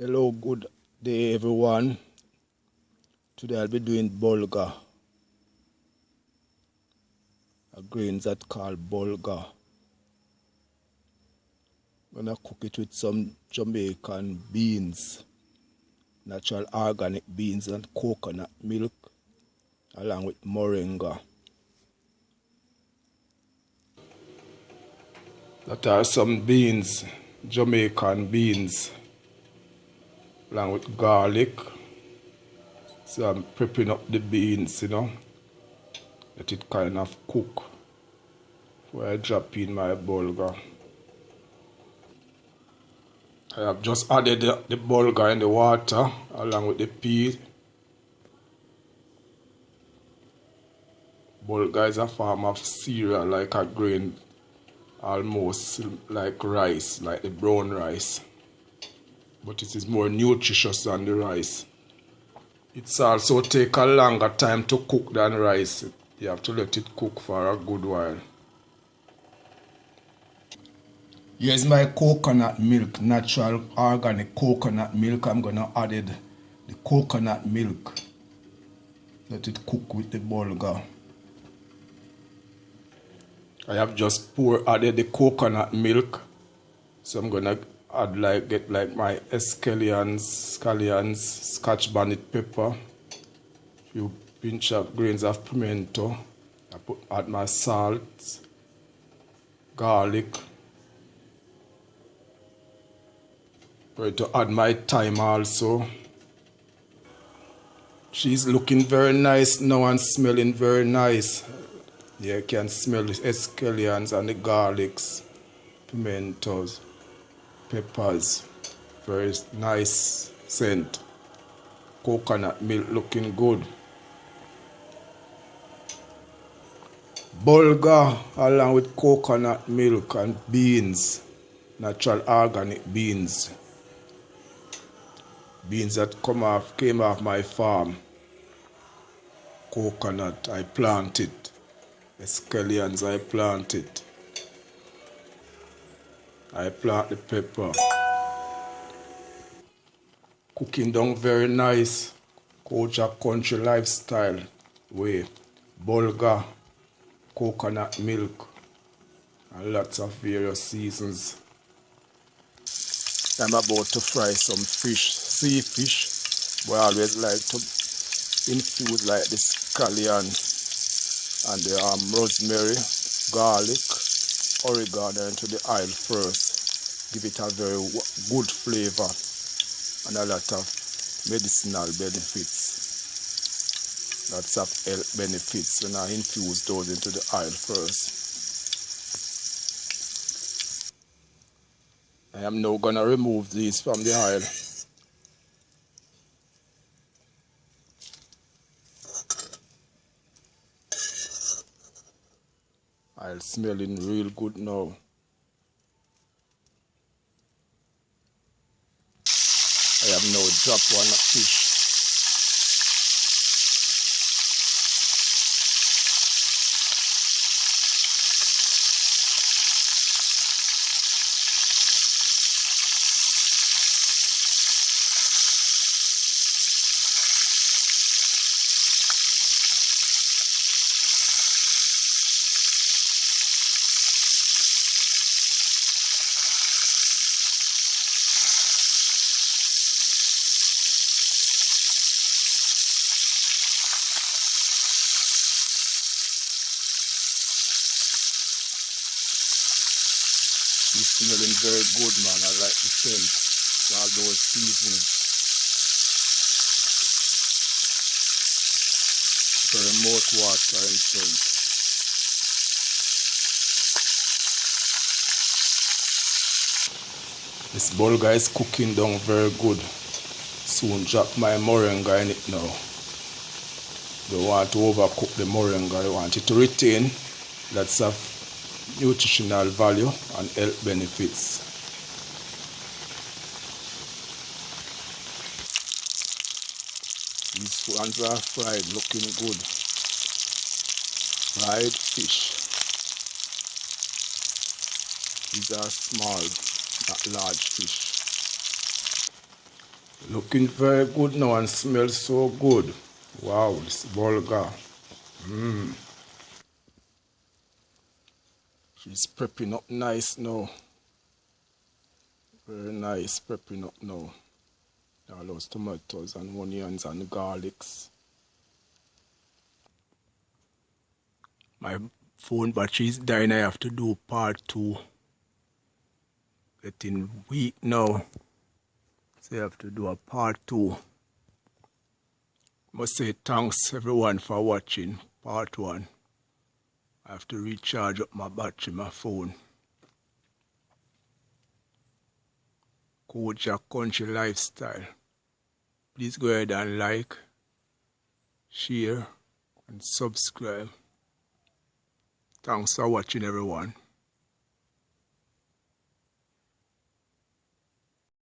Hello, good day everyone. Today I'll be doing Bulga, a grains that called Bulga. I'm gonna cook it with some Jamaican beans, natural organic beans and coconut milk, along with Moringa. That are some beans, Jamaican beans, along with garlic. So I'm prepping up the beans, let it kind of cook before I drop in my Bulga. I have just added the Bulga in the water along with the pea. Bulga is a form of cereal, like a grain, almost like rice, like the brown rice. But it is more nutritious than the rice. It's also take a longer time to cook than rice. You have to let it cook for a good while. Here's my coconut milk, natural organic coconut milk. I'm gonna add the coconut milk. Let it cook with the Bulga. I have just added the coconut milk. So I'm gonna add get my scallions, scotch bonnet pepper, few pinch of grains of pimento. Add my salt, garlic. Going to add my thyme also. She's looking very nice now and smelling very nice. Yeah, you can smell the scallions and the garlics, pimentos, peppers. Very nice scent. Coconut milk looking good. Bulga along with coconut milk and beans, natural organic beans. Beans that came off my farm. Coconut, I planted. Scallions, I planted. I plant the pepper. Cooking down very nice. Culture country lifestyle way. Bulga, coconut milk, and lots of various seasons. I'm about to fry some fish, sea fish, but I always like to infuse like the scallion and the rosemary, garlic, oregano into the oil first. Give it a very good flavor and a lot of medicinal benefits. Lots of health benefits when I infuse those into the oil first. I am now going to remove these from the oil. Oil smelling real good now. I have now dropped one fish. It's smelling very good, man. I like the scent. All those seasonings. Very mouth-watering scent. This Bulga is cooking down very good. Soon drop my Moringa in it now. Don't want to overcook the Moringa. You want it to retain lots of nutritional value and health benefits. These ones are fried, looking good. Fried fish. These are small, not large fish. Looking very good now and smells so good. Wow, this Bulga. She's prepping up nice now. Very nice prepping up now. All those tomatoes and onions and garlics. My phone battery is dying. I have to do part 2. Getting weak now. So I have to do a part 2. Must say thanks everyone for watching part 1. I have to recharge up my battery, my phone. Coach a country lifestyle. Please go ahead and like, share and subscribe. Thanks for watching everyone.